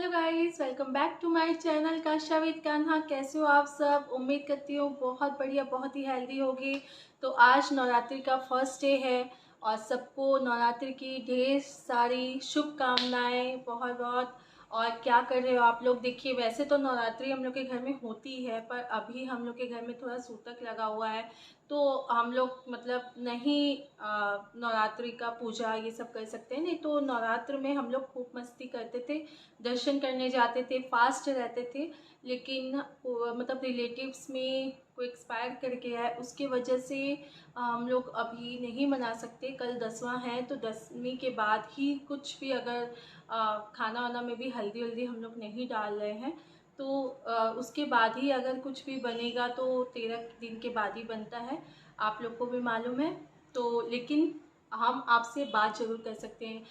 Hello guys, welcome back to my channel Kasha with Kanha. कैसे हो आप सब? उम्मीद करती हूँ बहुत बढ़िया, बहुत ही हेल्दी होगी। तो आज नवरात्रि का फर्स्ट डे है और सबको नवरात्रि की ढेर सारी शुभकामनाएं, बहुत बहुत। और क्या कर रहे हो आप लोग? देखिए, वैसे तो नवरात्रि हम लोग के घर में होती है, पर अभी हम लोग के घर में थोड़ा सूतक लगा हुआ है, तो हम लोग मतलब नहीं नवरात्रि का पूजा ये सब कर सकते हैं। नहीं तो नवरात्र में हम लोग खूब मस्ती करते थे, दर्शन करने जाते थे, फास्ट रहते थे। लेकिन मतलब रिलेटिव्स में कोई एक्सपायर कर गया है, उसके वजह से हम लोग अभी नहीं मना सकते। कल 10वां है, तो 10वीं के बाद ही कुछ भी अगर खाना वाना में भी हल्दी वल्दी हम लोग नहीं डाल रहे हैं, तो उसके बाद ही अगर कुछ भी बनेगा तो 13 दिन के बाद ही बनता है, आप लोग को भी मालूम है। तो लेकिन हम आपसे बात ज़रूर कर सकते हैं।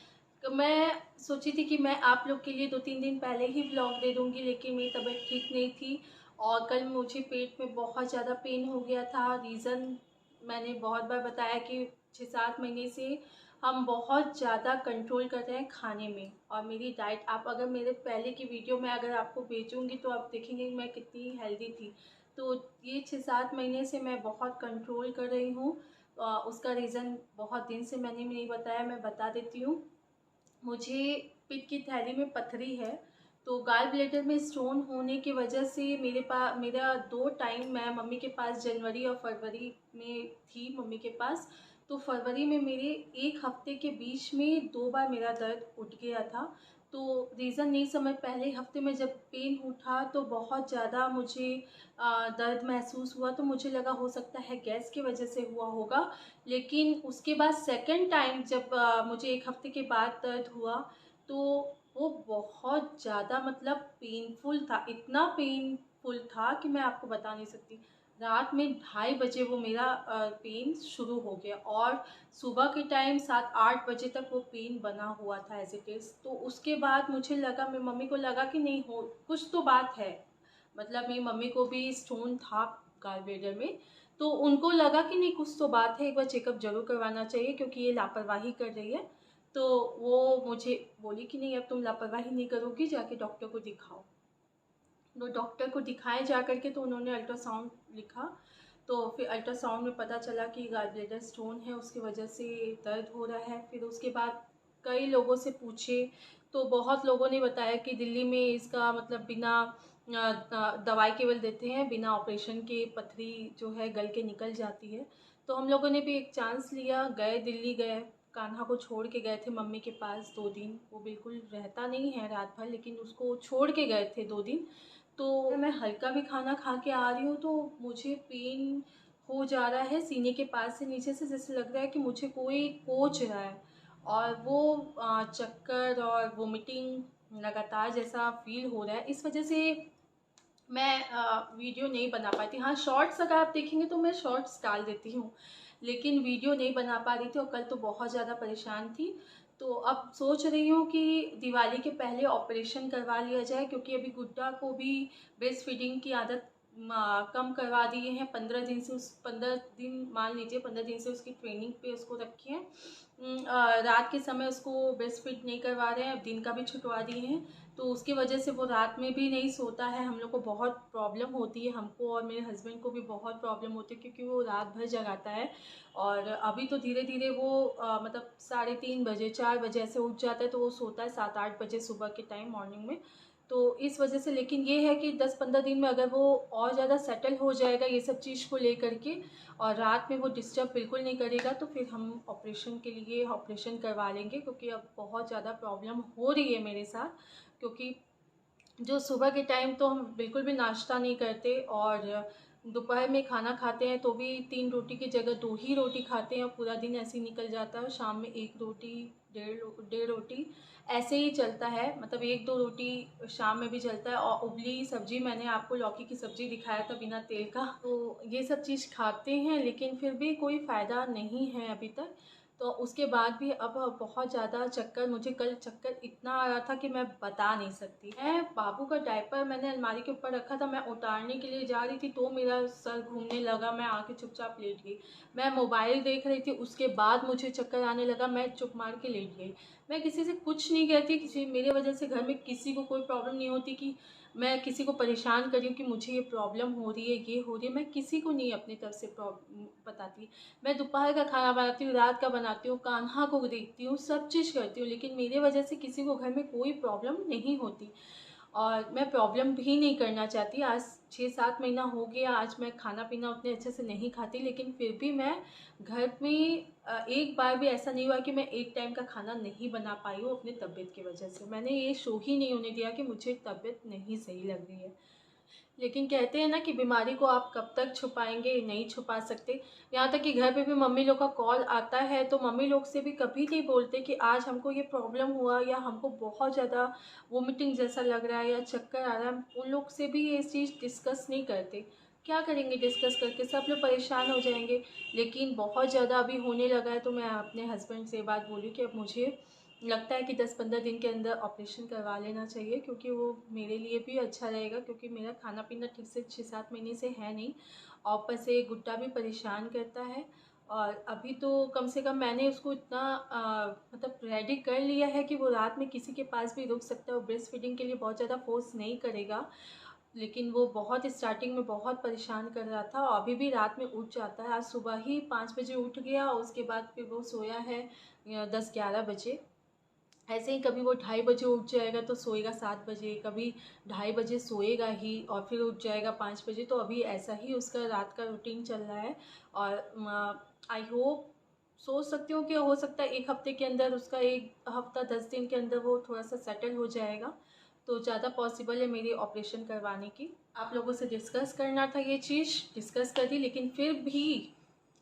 तो मैं सोची थी कि मैं आप लोग के लिए 2-3 दिन पहले ही व्लॉग दे दूँगी, लेकिन मेरी तबीयत ठीक नहीं थी और कल मुझे पेट में बहुत ज़्यादा पेन हो गया था। रीज़न मैंने बहुत बार बताया कि 6-7 महीने से हम बहुत ज़्यादा कंट्रोल कर रहे हैं खाने में, और मेरी डाइट आप अगर मेरे पहले की वीडियो में अगर आपको भेजूँगी तो आप देखेंगे मैं कितनी हेल्दी थी। तो ये 6-7 महीने से मैं बहुत कंट्रोल कर रही हूँ। उसका रीज़न बहुत दिन से मैंने नहीं बताया, मैं बता देती हूँ। मुझे पित्त की थैली में पथरी है, तो गाल ब्लैडर में स्टोन होने की वजह से मेरा 2 टाइम मैं मम्मी के पास जनवरी और फरवरी में थी मम्मी के पास। तो फरवरी में मेरे 1 हफ्ते के बीच में 2 बार मेरा दर्द उठ गया था। तो रीज़न नहीं समझ, पहले हफ्ते में जब पेन उठा तो बहुत ज़्यादा मुझे दर्द महसूस हुआ, तो मुझे लगा हो सकता है गैस की वजह से हुआ होगा। लेकिन उसके बाद सेकंड टाइम जब मुझे 1 हफ्ते के बाद दर्द हुआ, तो वो बहुत ज़्यादा मतलब पेनफुल था, इतना पेनफुल था कि मैं आपको बता नहीं सकती। रात में 2:30 बजे वो मेरा पेन शुरू हो गया और सुबह के टाइम 7-8 बजे तक वो पेन बना हुआ था एज़ इट इज़। तो उसके बाद मुझे लगा, मेरी मम्मी को लगा कि नहीं हो कुछ तो बात है। मतलब मेरी मम्मी को भी स्टोन था गाल ब्लैडर में, तो उनको लगा कि नहीं कुछ तो बात है, एक बार चेकअप ज़रूर करवाना चाहिए क्योंकि ये लापरवाही कर रही है। तो वो मुझे बोली कि नहीं अब तुम लापरवाही नहीं करोगी, जाके डॉक्टर को दिखाओ। तो डॉक्टर को दिखाए जा कर के, तो उन्होंने अल्ट्रासाउंड लिखा। तो फिर अल्ट्रासाउंड में पता चला कि गाल ब्लैडर स्टोन है, उसकी वजह से दर्द हो रहा है। फिर उसके बाद कई लोगों से पूछे, तो बहुत लोगों ने बताया कि दिल्ली में इसका मतलब बिना दवाई केवल देते हैं, बिना ऑपरेशन के पथरी जो है गल के निकल जाती है। तो हम लोगों ने भी एक चांस लिया, गए दिल्ली, गए कान्हा को छोड़ के गए थे मम्मी के पास 2 दिन। वो बिल्कुल रहता नहीं है रात भर, लेकिन उसको छोड़ के गए थे 2 दिन। तो मैं हल्का भी खाना खा के आ रही हूँ तो मुझे पेन हो जा रहा है सीने के पास से नीचे से, जैसे लग रहा है कि मुझे कोई कोच रहा है। और वो चक्कर और वोमिटिंग लगातार जैसा फील हो रहा है। इस वजह से मैं वीडियो नहीं बना पाती। हाँ, शॉर्ट्स अगर आप देखेंगे तो मैं शॉर्ट्स डाल देती हूँ, लेकिन वीडियो नहीं बना पा रही थी और कल तो बहुत ज़्यादा परेशान थी। तो अब सोच रही हूँ कि दिवाली के पहले ऑपरेशन करवा लिया जाए, क्योंकि अभी गुड्डा को भी ब्रेस्ट फीडिंग की आदत कम करवा दिए हैं। 15 दिन से 15 दिन मान लीजिए, 15 दिन से उसकी ट्रेनिंग पे उसको रखे हैं। रात के समय उसको ब्रेस्ट फीड नहीं करवा रहे हैं, अब दिन का भी छुटवा दिए हैं। तो उसकी वजह से वो रात में भी नहीं सोता है। हम लोग को बहुत प्रॉब्लम होती है, हमको और मेरे हस्बैंड को भी बहुत प्रॉब्लम होती है, क्योंकि वो रात भर जगाता है। और अभी तो धीरे धीरे वो मतलब 3:30 बजे 4 बजे ऐसे उठ जाता है, तो वो सोता है 7-8 बजे सुबह के टाइम मॉर्निंग में। तो इस वजह से, लेकिन ये है कि 10-15 दिन में अगर वो और ज़्यादा सेटल हो जाएगा ये सब चीज़ को लेकर के, और रात में वो डिस्टर्ब बिल्कुल नहीं करेगा, तो फिर हम ऑपरेशन के लिए ऑपरेशन करवा लेंगे। क्योंकि अब बहुत ज़्यादा प्रॉब्लम हो रही है मेरे साथ, क्योंकि जो सुबह के टाइम तो हम बिल्कुल भी नाश्ता नहीं करते, और दोपहर में खाना खाते हैं तो भी 3 रोटी की जगह 2 ही रोटी खाते हैं, और पूरा दिन ऐसे ही निकल जाता है। और शाम में 1 रोटी, डेढ़ रोटी ऐसे ही चलता है। मतलब 1-2 रोटी शाम में भी चलता है। और उबली सब्जी, मैंने आपको लौकी की सब्ज़ी दिखाया था बिना तेल का, तो ये सब चीज़ खाते हैं, लेकिन फिर भी कोई फ़ायदा नहीं है अभी तक। तो उसके बाद भी अब बहुत ज़्यादा चक्कर, मुझे कल चक्कर इतना आ रहा था कि मैं बता नहीं सकती। मैं बाबू का डायपर मैंने अलमारी के ऊपर रखा था, मैं उतारने के लिए जा रही थी तो मेरा सर घूमने लगा, मैं आके चुपचाप लेट गई। मैं मोबाइल देख रही थी, उसके बाद मुझे चक्कर आने लगा, मैं चुप मार के लेट गई। मैं किसी से कुछ नहीं कहती, किसी मेरे वजह से घर में किसी को कोई प्रॉब्लम नहीं होती कि मैं किसी को परेशान कर रही हूँ कि मुझे ये प्रॉब्लम हो रही है, ये हो रही है। मैं किसी को नहीं अपनी तरफ से प्रॉब्लम बताती। मैं दोपहर का खाना बनाती हूँ, रात का बनाती हूँ, कान्हा को देखती हूँ, सब चीज़ करती हूँ, लेकिन मेरे वजह से किसी को घर में कोई प्रॉब्लम नहीं होती और मैं प्रॉब्लम भी नहीं करना चाहती। आज 6-7 महीना हो गया, आज मैं खाना पीना उतने अच्छे से नहीं खाती, लेकिन फिर भी मैं घर में एक बार भी ऐसा नहीं हुआ कि मैं एक टाइम का खाना नहीं बना पाई हूँ अपनी तबीयत की वजह से। मैंने ये शो ही नहीं होने दिया कि मुझे तबीयत नहीं सही लग रही है। लेकिन कहते हैं ना कि बीमारी को आप कब तक छुपाएंगे, नहीं छुपा सकते। यहाँ तक कि घर पे भी मम्मी लोग का कॉल आता है तो मम्मी लोग से भी कभी नहीं बोलते कि आज हमको ये प्रॉब्लम हुआ या हमको बहुत ज़्यादा वोमिटिंग जैसा लग रहा है या चक्कर आ रहा है। उन लोग से भी ये चीज़ डिस्कस नहीं करते। क्या करेंगे डिस्कस करके, सब लोग परेशान हो जाएंगे। लेकिन बहुत ज़्यादा अभी होने लगा है तो मैं अपने हस्बैंड से बात बोली कि अब मुझे लगता है कि 10-15 दिन के अंदर ऑपरेशन करवा लेना चाहिए, क्योंकि वो मेरे लिए भी अच्छा रहेगा, क्योंकि मेरा खाना पीना ठीक से 6-7 महीने से है नहीं और ऊपर से गुड्डा भी परेशान करता है। और अभी तो कम से कम मैंने उसको इतना मतलब रेडी कर लिया है कि वो रात में किसी के पास भी रुक सकता है। वो ब्रेस्ट फीडिंग के लिए बहुत ज़्यादा फोर्स नहीं करेगा, लेकिन वो बहुत स्टार्टिंग में बहुत परेशान कर रहा था और अभी भी रात में उठ जाता है। आज सुबह ही 5 बजे उठ गया, उसके बाद फिर वो सोया है 10-11 बजे। ऐसे ही कभी वो 2:30 बजे उठ जाएगा तो सोएगा 7 बजे, कभी 2:30 बजे सोएगा ही और फिर उठ जाएगा 5 बजे। तो अभी ऐसा ही उसका रात का रूटीन चल रहा है और आई होप, सोच सकती हूँ कि हो सकता है 1 हफ्ते के अंदर, उसका 1 हफ्ता 10 दिन के अंदर वो थोड़ा सा सेटल हो जाएगा। तो ज़्यादा पॉसिबल है मेरी ऑपरेशन करवाने की। आप लोगों से डिस्कस करना था, ये चीज़ डिस्कस कर दी, लेकिन फिर भी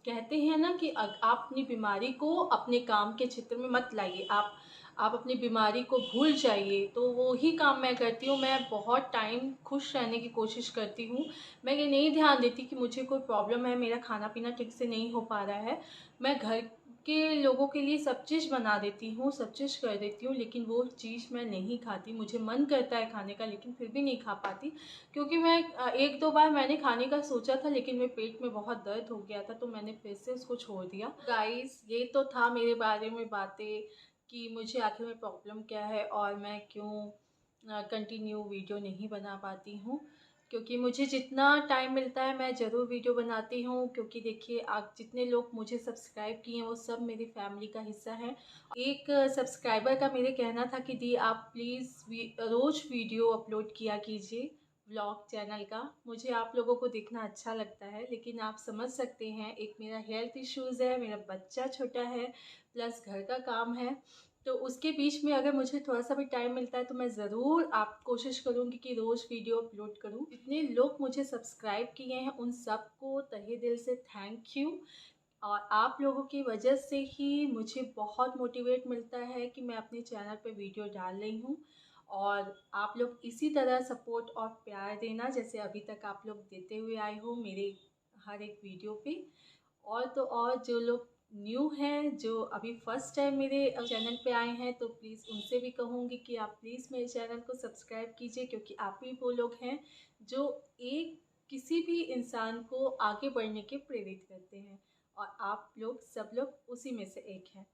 कहते हैं ना कि आप अपनी बीमारी को अपने काम के क्षेत्र में मत लाइए। आप अपनी बीमारी को भूल जाइए। तो वो ही काम मैं करती हूँ। मैं बहुत टाइम खुश रहने की कोशिश करती हूँ। मैं ये नहीं ध्यान देती कि मुझे कोई प्रॉब्लम है, मेरा खाना पीना ठीक से नहीं हो पा रहा है। मैं घर के लोगों के लिए सब चीज़ बना देती हूँ, सब चीज़ कर देती हूँ, लेकिन वो चीज़ मैं नहीं खाती। मुझे मन करता है खाने का, लेकिन फिर भी नहीं खा पाती, क्योंकि मैं 1-2 बार मैंने खाने का सोचा था, लेकिन मेरे पेट में बहुत दर्द हो गया था तो मैंने फिर से उसको छोड़ दिया। गाइस, ये तो था मेरे बारे में बातें कि मुझे आखिर में प्रॉब्लम क्या है और मैं क्यों कंटिन्यू वीडियो नहीं बना पाती हूँ। क्योंकि मुझे जितना टाइम मिलता है मैं ज़रूर वीडियो बनाती हूँ, क्योंकि देखिए आप जितने लोग मुझे सब्सक्राइब किए हैं वो सब मेरी फैमिली का हिस्सा है। एक सब्सक्राइबर का मेरे कहना था कि दी आप प्लीज़ रोज़ वीडियो अपलोड किया कीजिए व्लॉग चैनल का। मुझे आप लोगों को देखना अच्छा लगता है, लेकिन आप समझ सकते हैं एक मेरा हेल्थ इश्यूज़ है, मेरा बच्चा छोटा है, प्लस घर का काम है। तो उसके बीच में अगर मुझे थोड़ा सा भी टाइम मिलता है तो मैं ज़रूर आप कोशिश करूँगी कि रोज़ वीडियो अपलोड करूँ। जितने लोग मुझे सब्सक्राइब किए हैं उन सबको तहे दिल से थैंक यू। और आप लोगों की वजह से ही मुझे बहुत मोटिवेट मिलता है कि मैं अपने चैनल पे वीडियो डाल रही हूँ। और आप लोग इसी तरह सपोर्ट और प्यार देना जैसे अभी तक आप लोग देते हुए आए हो मेरे हर एक वीडियो पे। और तो और जो लोग न्यू हैं, जो अभी फर्स्ट टाइम मेरे चैनल पे आए हैं, तो प्लीज़ उनसे भी कहूँगी कि आप प्लीज़ मेरे चैनल को सब्सक्राइब कीजिए, क्योंकि आप ही वो लोग हैं जो एक किसी भी इंसान को आगे बढ़ने के प्रेरित करते हैं और आप लोग सब लोग उसी में से एक हैं।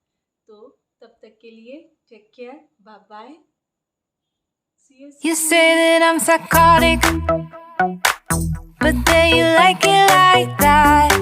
तो तब तक के लिए take care, bye bye, see you You सून। say that I'm psychotic, but then you like it like that.